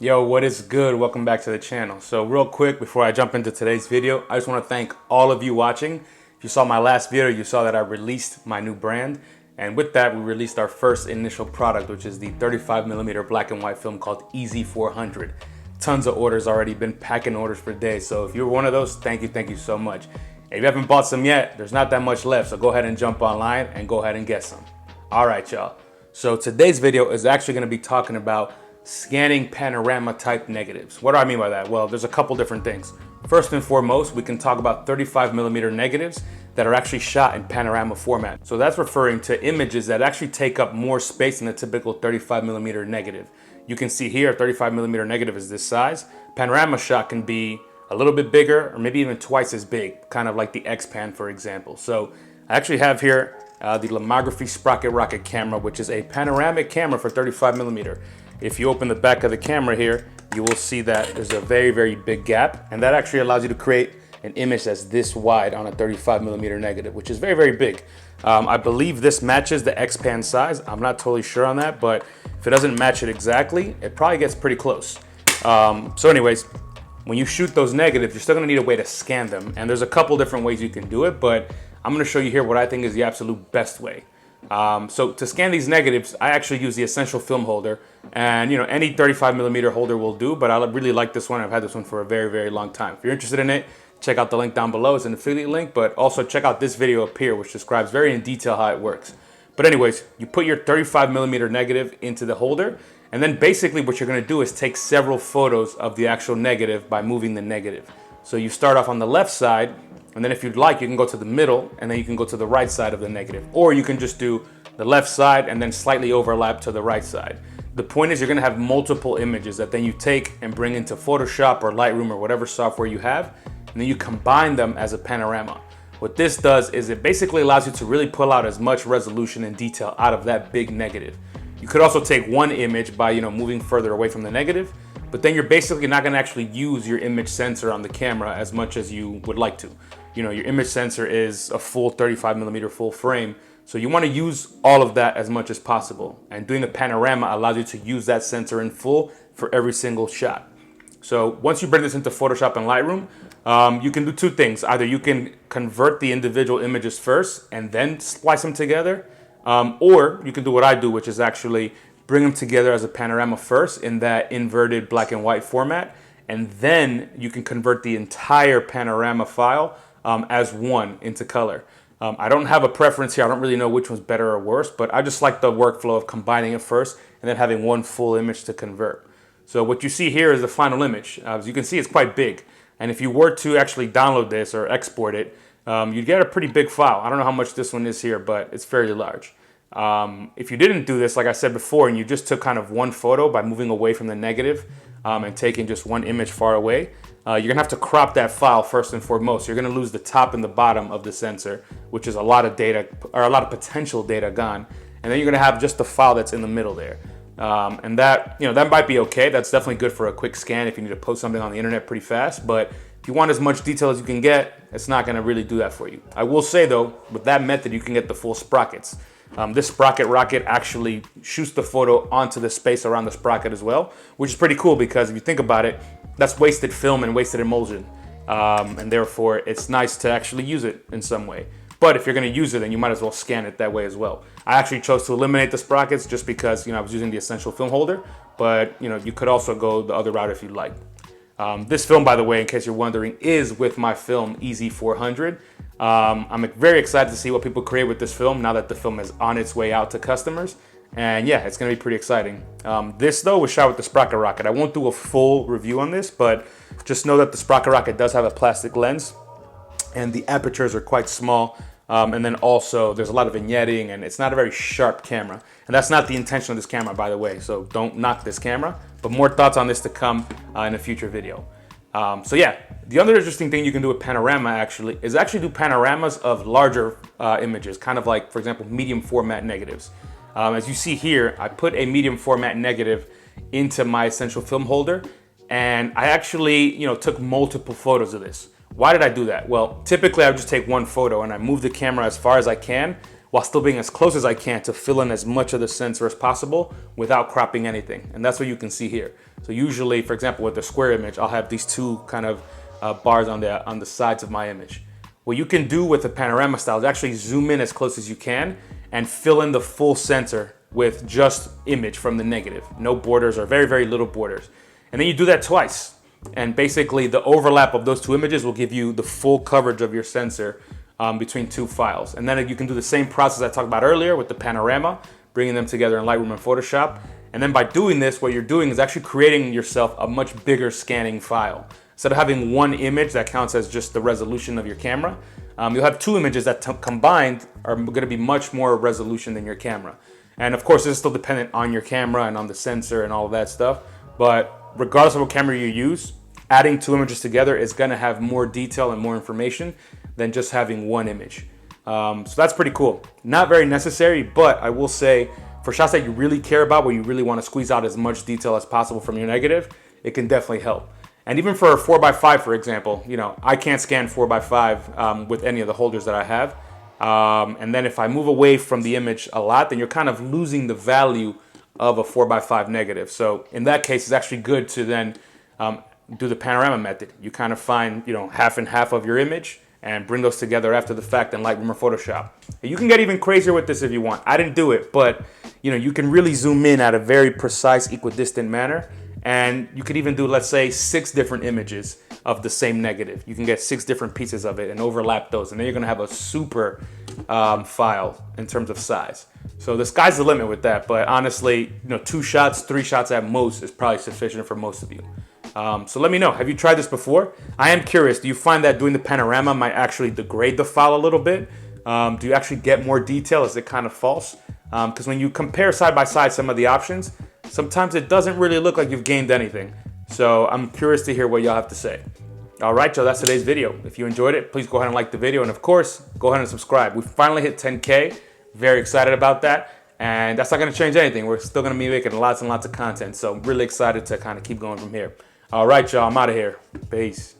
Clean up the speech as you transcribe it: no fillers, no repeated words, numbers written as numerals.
Yo, what is good? Welcome back to the channel. So real quick, before I jump into today's video, I just want to thank all of you watching. If you saw my last video, you saw that I released my new brand. And with that, we released our first initial product, which is the 35mm black and white film called EZ400. Tons of orders already, been packing orders for days. So if you're one of those, thank you so much. If you haven't bought some yet, there's not that much left. So go ahead and jump online and go ahead and get some. All right, y'all. So today's video is actually going to be talking about scanning panorama type negatives. What do I mean by that? Well, there's a couple different things. First and foremost, we can talk about 35mm negatives that are actually shot in panorama format. So that's referring to images that actually take up more space than a typical 35mm negative. You can see here, a 35mm negative is this size. Panorama shot can be a little bit bigger or maybe even twice as big, kind of like the XPAN, for example. So I actually have here the Lomo Sprocket Rocket camera, which is a panoramic camera for 35mm. If you open the back of the camera here, you will see that there's a very big gap, and that actually allows you to create an image that's this wide on a 35mm negative, which is very big. I believe this matches the XPAN size. I'm not totally sure on that, but if it doesn't match it exactly, it probably gets pretty close. So anyways, when you shoot those negatives, you're still gonna need a way to scan them, and there's a couple different ways you can do it, but I'm gonna show you here what I think is the absolute best way. So to scan these negatives, I actually use the essential film holder, and any 35mm holder will do, but I really like this one. I've had this one for a very long time. If you're interested in it, check out the link down below. It's an affiliate link, but also check out this video up here, which describes very in detail how it works. But anyways, you put your 35mm negative into the holder, and then basically what you're gonna do is take several photos of the actual negative by moving the negative. So you start off on the left side, and then if you'd like, you can go to the middle, and then you can go to the right side of the negative. Or you can just do the left side and then slightly overlap to the right side. The point is you're gonna have multiple images that then you take and bring into Photoshop or Lightroom or whatever software you have, and then you combine them as a panorama. What this does is it basically allows you to really pull out as much resolution and detail out of that big negative. You could also take one image by moving further away from the negative, but then you're basically not gonna actually use your image sensor on the camera as much as you would like to. Your image sensor is a full 35mm full frame, so you want to use all of that as much as possible. And doing a panorama allows you to use that sensor in full for every single shot. So once you bring this into Photoshop and Lightroom, you can do two things. Either you can convert the individual images first and then splice them together, or you can do what I do, which is actually bring them together as a panorama first in that inverted black and white format, and then you can convert the entire panorama file as one into color. I don't have a preference here. I don't really know which one's better or worse, but I just like the workflow of combining it first and then having one full image to convert. So what you see here is the final image. As you can see, it's quite big. And if you were to actually download this or export it, you'd get a pretty big file. I don't know how much this one is here, but it's fairly large. If you didn't do this, like I said before, and you just took kind of one photo by moving away from the negative and taking just one image far away, you're gonna have to crop that file first and foremost. You're gonna lose the top and the bottom of the sensor, which is a lot of data, or a lot of potential data gone. And then you're gonna have just the file that's in the middle there. And that, that might be okay. That's definitely good for a quick scan if you need to post something on the internet pretty fast. But if you want as much detail as you can get, it's not gonna really do that for you. I will say though, with that method, you can get the full sprockets. This sprocket rocket actually shoots the photo onto the space around the sprocket as well, which is pretty cool because if you think about it, that's wasted film and wasted emulsion. And therefore, it's nice to actually use it in some way. But if you're gonna use it, then you might as well scan it that way as well. I actually chose to eliminate the sprockets just because I was using the essential film holder, but you could also go the other route if you'd like. This film, by the way, in case you're wondering, is with my film EZ400. I'm very excited to see what people create with this film now that the film is on its way out to customers. And yeah, it's gonna be pretty exciting. This though was shot with the Sprocket Rocket. I won't do a full review on this, but just know that the Sprocket Rocket does have a plastic lens and the apertures are quite small. And then also there's a lot of vignetting and it's not a very sharp camera. And that's not the intention of this camera, by the way, so don't knock this camera, but more thoughts on this to come in a future video. So yeah, the other interesting thing you can do with panorama actually is do panoramas of larger images, kind of like, for example, medium format negatives. As you see here, I put a medium format negative into my essential film holder, and I actually, took multiple photos of this. Why did I do that? Well, typically I would just take one photo and I move the camera as far as I can while still being as close as I can to fill in as much of the sensor as possible without cropping anything. And that's what you can see here. So usually, for example, with the square image, I'll have these two kind of bars on the sides of my image. What you can do with the panorama style is actually zoom in as close as you can and fill in the full sensor with just image from the negative. No borders or very, very little borders. And then you do that twice. And basically the overlap of those two images will give you the full coverage of your sensor between two files. And then you can do the same process I talked about earlier with the panorama, bringing them together in Lightroom and Photoshop. And then by doing this, what you're doing is actually creating yourself a much bigger scanning file. Instead of having one image that counts as just the resolution of your camera, you'll have two images that combined are going to be much more resolution than your camera. And of course, this is still dependent on your camera and on the sensor and all of that stuff. But regardless of what camera you use, adding two images together is going to have more detail and more information than just having one image. So that's pretty cool. Not very necessary, but I will say for shots that you really care about, where you really want to squeeze out as much detail as possible from your negative, it can definitely help. And even for a 4x5, for example, you know, I can't scan 4x5 with any of the holders that I have. And then if I move away from the image a lot, then you're kind of losing the value of a 4x5 negative. So in that case, it's actually good to then do the panorama method. You kind of find, you know, half and half of your image and bring those together after the fact in Lightroom or Photoshop. And you can get even crazier with this if you want. I didn't do it, but you know, you can really zoom in at a very precise, equidistant manner. And you could even do, let's say, 6 different images of the same negative. You can get 6 different pieces of it and overlap those. And then you're gonna have a super file in terms of size. So the sky's the limit with that. But honestly, you know, 2 shots, 3 shots at most is probably sufficient for most of you. So let me know, have you tried this before? I am curious, do you find that doing the panorama might actually degrade the file a little bit? Do you actually get more detail? Is it kind of false? Because when you compare side by side some of the options, sometimes it doesn't really look like you've gained anything. So I'm curious to hear what y'all have to say. All right, y'all, that's today's video. If you enjoyed it, please go ahead and like the video. And of course, go ahead and subscribe. We finally hit 10K. Very excited about that. And that's not gonna change anything. We're still gonna be making lots and lots of content. So I'm really excited to kind of keep going from here. All right, y'all, I'm out of here. Peace.